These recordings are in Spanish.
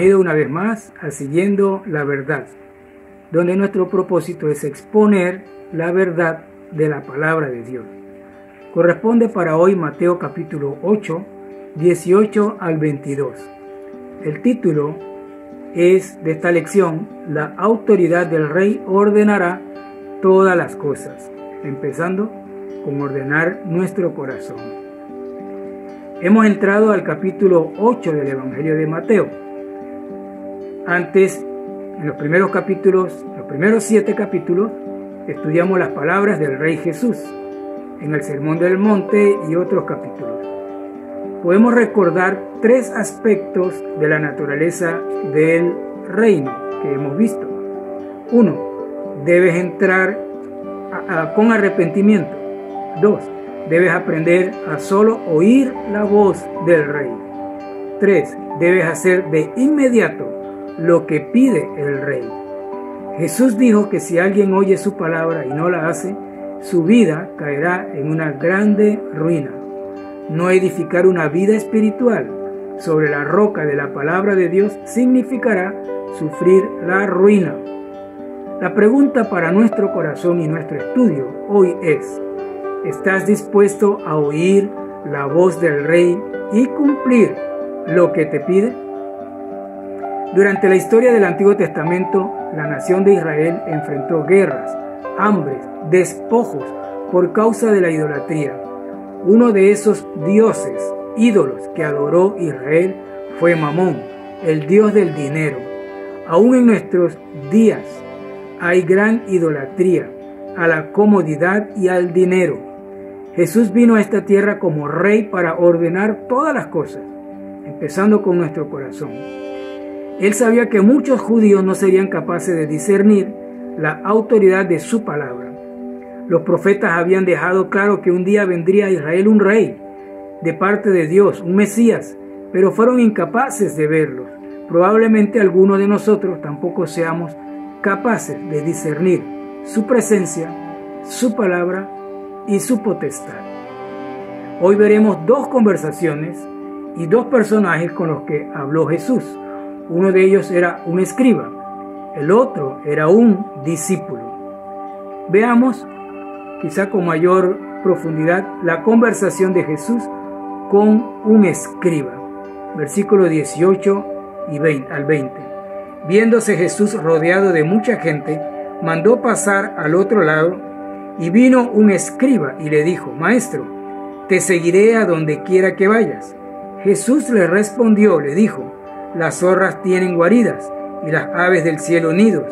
Bienvenido una vez más a Siguiendo la Verdad, donde nuestro propósito es exponer la verdad de la palabra de Dios. Corresponde para hoy Mateo capítulo 8, 18 al 22. El título es de esta lección: La autoridad del rey ordenará todas las cosas, empezando con ordenar nuestro corazón. Hemos entrado al capítulo 8 del Evangelio de Mateo. Antes, en los primeros 7 capítulos, estudiamos las palabras del Rey Jesús en el Sermón del Monte y otros capítulos. Podemos recordar 3 aspectos de la naturaleza del reino que hemos visto. 1. Debes entrar con arrepentimiento. 2. Debes aprender a solo oír la voz del Rey. 3. Debes hacer de inmediato lo que pide el Rey. Jesús dijo que si alguien oye su palabra y no la hace, su vida caerá en una grande ruina. No edificar una vida espiritual sobre la roca de la palabra de Dios significará sufrir la ruina. La pregunta para nuestro corazón y nuestro estudio hoy es: ¿estás dispuesto a oír la voz del Rey y cumplir lo que te pide? Durante la historia del Antiguo Testamento, la nación de Israel enfrentó guerras, hambres, despojos por causa de la idolatría. Uno de esos dioses, ídolos que adoró Israel fue Mamón, el dios del dinero. Aún en nuestros días hay gran idolatría a la comodidad y al dinero. Jesús vino a esta tierra como rey para ordenar todas las cosas, empezando con nuestro corazón. Él sabía que muchos judíos no serían capaces de discernir la autoridad de su palabra. Los profetas habían dejado claro que un día vendría a Israel un rey de parte de Dios, un Mesías, pero fueron incapaces de verlo. Probablemente algunos de nosotros tampoco seamos capaces de discernir su presencia, su palabra y su potestad. Hoy veremos 2 conversaciones y 2 personajes con los que habló Jesús. Uno de ellos era un escriba, el otro era un discípulo. Veamos, quizá con mayor profundidad, la conversación de Jesús con un escriba. Versículos 18 al 20. Viéndose Jesús rodeado de mucha gente, mandó pasar al otro lado, y vino un escriba y le dijo: Maestro, te seguiré a donde quiera que vayas. Jesús le respondió, le dijo: Las zorras tienen guaridas y las aves del cielo nidos,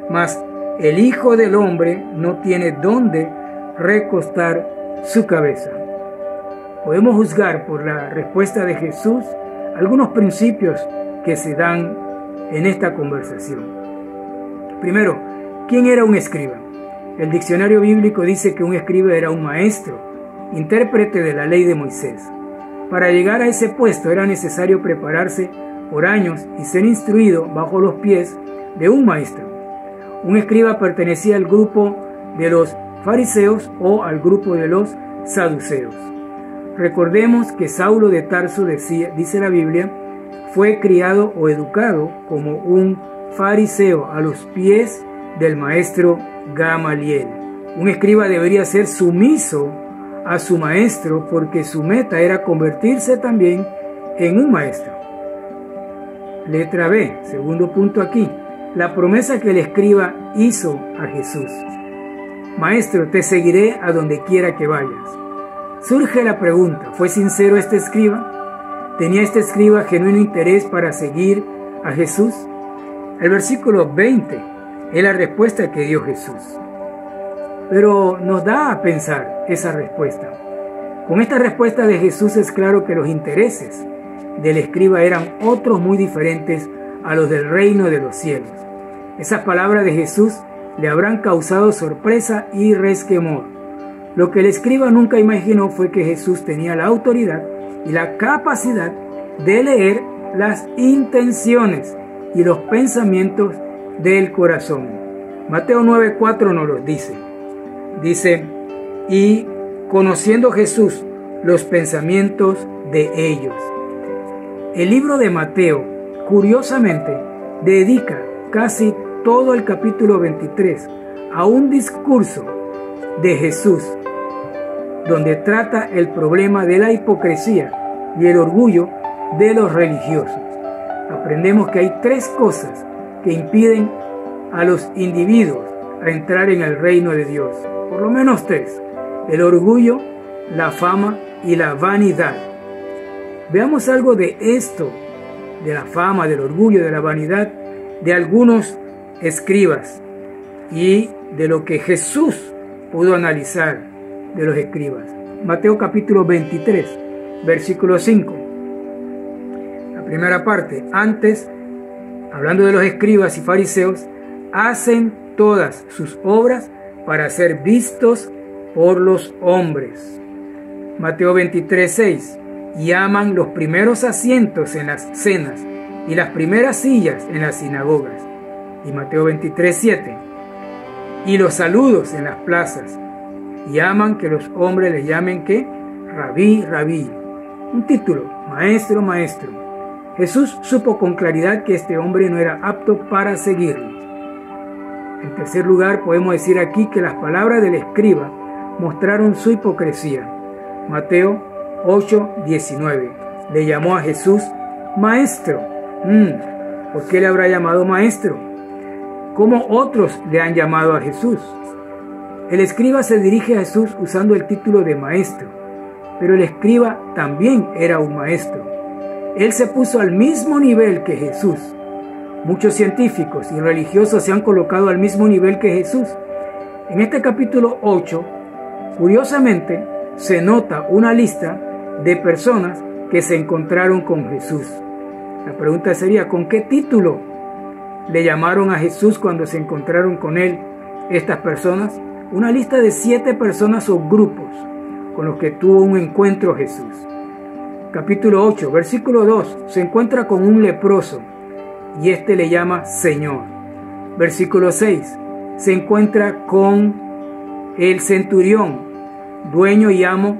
mas el Hijo del Hombre no tiene dónde recostar su cabeza. Podemos juzgar por la respuesta de Jesús algunos principios que se dan en esta conversación. Primero, ¿quién era un escriba? El diccionario bíblico dice que un escriba era un maestro, intérprete de la ley de Moisés. Para llegar a ese puesto era necesario prepararse por años y ser instruido bajo los pies de un maestro. Un escriba pertenecía al grupo de los fariseos o al grupo de los saduceos. Recordemos que Saulo de Tarso, dice la Biblia, fue criado o educado como un fariseo a los pies del maestro Gamaliel. Un escriba debería ser sumiso a su maestro porque su meta era convertirse también en un maestro. Letra B, segundo punto aquí, la promesa que el escriba hizo a Jesús. Maestro, te seguiré a donde quiera que vayas. Surge la pregunta, ¿fue sincero este escriba? ¿Tenía este escriba genuino interés para seguir a Jesús? El versículo 20 es la respuesta que dio Jesús. Pero nos da a pensar esa respuesta. Con esta respuesta de Jesús es claro que los intereses del escriba eran otros muy diferentes a los del reino de los cielos. Esas palabras de Jesús le habrán causado sorpresa y resquemor. Lo que el escriba nunca imaginó fue que Jesús tenía la autoridad y la capacidad de leer las intenciones y los pensamientos del corazón. Mateo 9:4 nos lo dice. Dice: y conociendo Jesús los pensamientos de ellos. El libro de Mateo curiosamente, dedica casi todo el capítulo 23 a un discurso de Jesús, donde trata el problema de la hipocresía y el orgullo de los religiosos. Aprendemos que hay tres cosas que impiden a los individuos a entrar en el reino de Dios. Por lo menos tres: el orgullo, la fama y la vanidad. Veamos algo de esto, de la fama, del orgullo, de la vanidad, de algunos escribas y de lo que Jesús pudo analizar de los escribas. Mateo capítulo 23, versículo 5. La primera parte: antes, hablando de los escribas y fariseos, hacen todas sus obras para ser vistos por los hombres. Mateo 23, 6. Y aman los primeros asientos en las cenas y las primeras sillas en las sinagogas. Y Mateo 23, 7. Y los saludos en las plazas. Y aman que los hombres les llamen ¿qué? Rabí, rabí. Un título: maestro, maestro. Jesús supo con claridad que este hombre no era apto para seguirlo. En tercer lugar, podemos decir aquí que las palabras del escriba mostraron su hipocresía. Mateo 8:19. Le llamó a Jesús maestro. ¿Por qué le habrá llamado maestro? ¿Cómo otros le han llamado a Jesús? El escriba se dirige a Jesús usando el título de maestro, pero el escriba también era un maestro. Él se puso al mismo nivel que Jesús. Muchos científicos y religiosos se han colocado al mismo nivel que Jesús. En este capítulo 8, curiosamente, se nota una lista de personas que se encontraron con Jesús. La pregunta sería: ¿con qué título le llamaron a Jesús cuando se encontraron con él estas personas? Una lista de 7 personas o grupos con los que tuvo un encuentro Jesús. Capítulo 8, versículo 2, se encuentra con un leproso y este le llama Señor. Versículo 6, se encuentra con el centurión, dueño y amo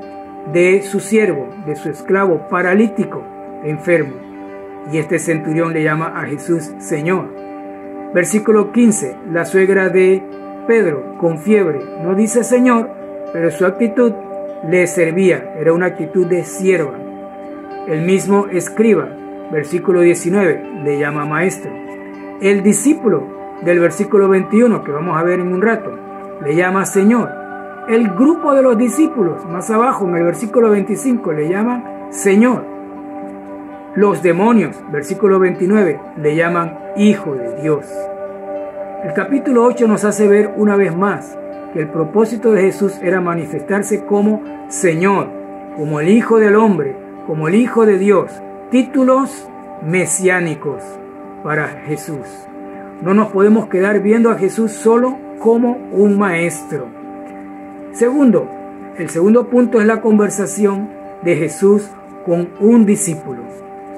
de su siervo, de su esclavo paralítico, enfermo. Y este centurión le llama a Jesús Señor. Versículo 15, la suegra de Pedro con fiebre, no dice Señor, pero su actitud le servía, era una actitud de sierva. El mismo escriba, versículo 19, le llama maestro. El discípulo del versículo 21, que vamos a ver en un rato, le llama Señor. El grupo de los discípulos, más abajo en el versículo 25, le llaman Señor. Los demonios, versículo 29, le llaman Hijo de Dios. El capítulo 8 nos hace ver una vez más que el propósito de Jesús era manifestarse como Señor, como el Hijo del Hombre, como el Hijo de Dios. Títulos mesiánicos para Jesús. No nos podemos quedar viendo a Jesús solo como un maestro. Segundo, el segundo punto es la conversación de Jesús con un discípulo.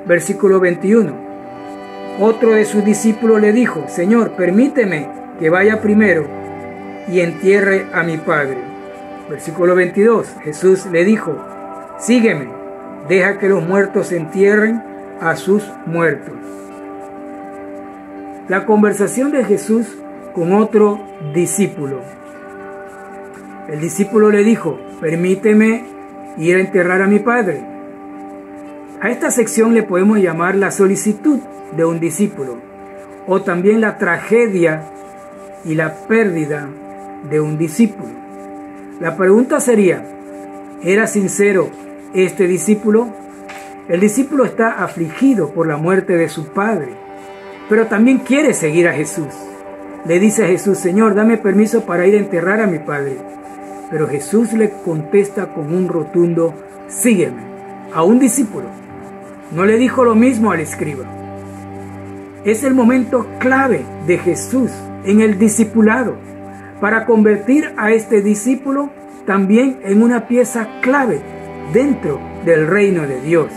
Versículo 21. Otro de sus discípulos le dijo: Señor, permíteme que vaya primero y entierre a mi padre. Versículo 22. Jesús le dijo: sígueme, deja que los muertos entierren a sus muertos. La conversación de Jesús con otro discípulo. El discípulo le dijo: permíteme ir a enterrar a mi padre. A esta sección le podemos llamar la solicitud de un discípulo, o también la tragedia y la pérdida de un discípulo. La pregunta sería: ¿era sincero este discípulo? El discípulo está afligido por la muerte de su padre, pero también quiere seguir a Jesús. Le dice a Jesús: Señor, dame permiso para ir a enterrar a mi padre. Pero Jesús le contesta con un rotundo: sígueme. A un discípulo. No le dijo lo mismo al escriba. Es el momento clave de Jesús en el discipulado para convertir a este discípulo también en una pieza clave dentro del reino de Dios.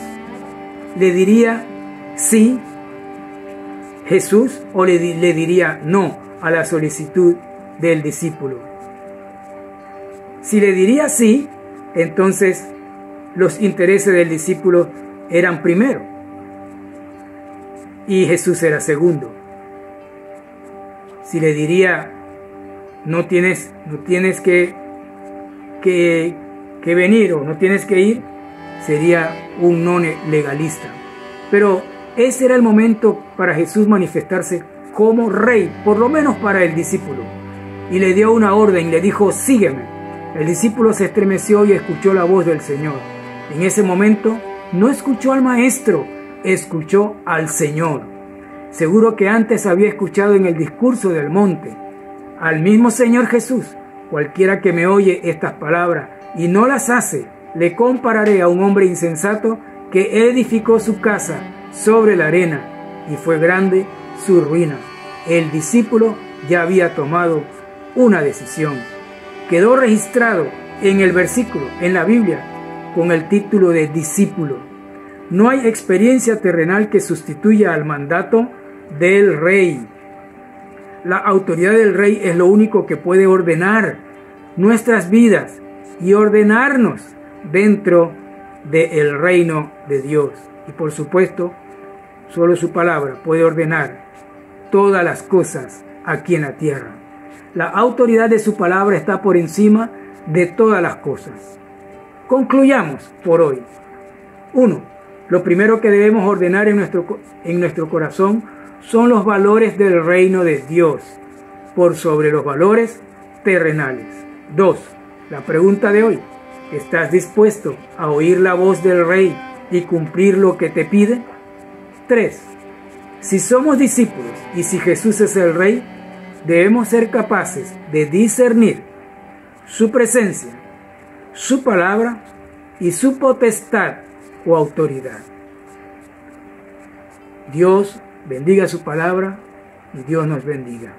¿Le diría sí Jesús o le diría no a la solicitud del discípulo? Si le diría sí, entonces los intereses del discípulo eran primero. y Jesús era segundo. Si le diría, no tienes que venir o no tienes que ir, sería un no legalista. Pero ese era el momento para Jesús manifestarse como rey, por lo menos para el discípulo. Y le dio una orden, le dijo, sígueme. El discípulo se estremeció y escuchó la voz del Señor. En ese momento no escuchó al maestro, escuchó al Señor. Seguro que antes había escuchado en el discurso del monte al mismo Señor Jesús. Cualquiera que me oye estas palabras y no las hace, le compararé a un hombre insensato que edificó su casa sobre la arena, y fue grande su ruina. El discípulo ya había tomado una decisión. Quedó registrado en el versículo, en la Biblia, con el título de discípulo. No hay experiencia terrenal que sustituya al mandato del rey. La autoridad del rey es lo único que puede ordenar nuestras vidas y ordenarnos dentro del reino de Dios. Y por supuesto, solo su palabra puede ordenar todas las cosas aquí en la tierra. La autoridad de su palabra está por encima de todas las cosas. Concluyamos por hoy. 1. Lo primero que debemos ordenar en nuestro corazón son los valores del reino de Dios, por sobre los valores terrenales. 2. La pregunta de hoy: ¿estás dispuesto a oír la voz del Rey y cumplir lo que te pide? 3. Si somos discípulos y si Jesús es el Rey, debemos ser capaces de discernir su presencia, su palabra y su potestad o autoridad. Dios bendiga su palabra y Dios nos bendiga.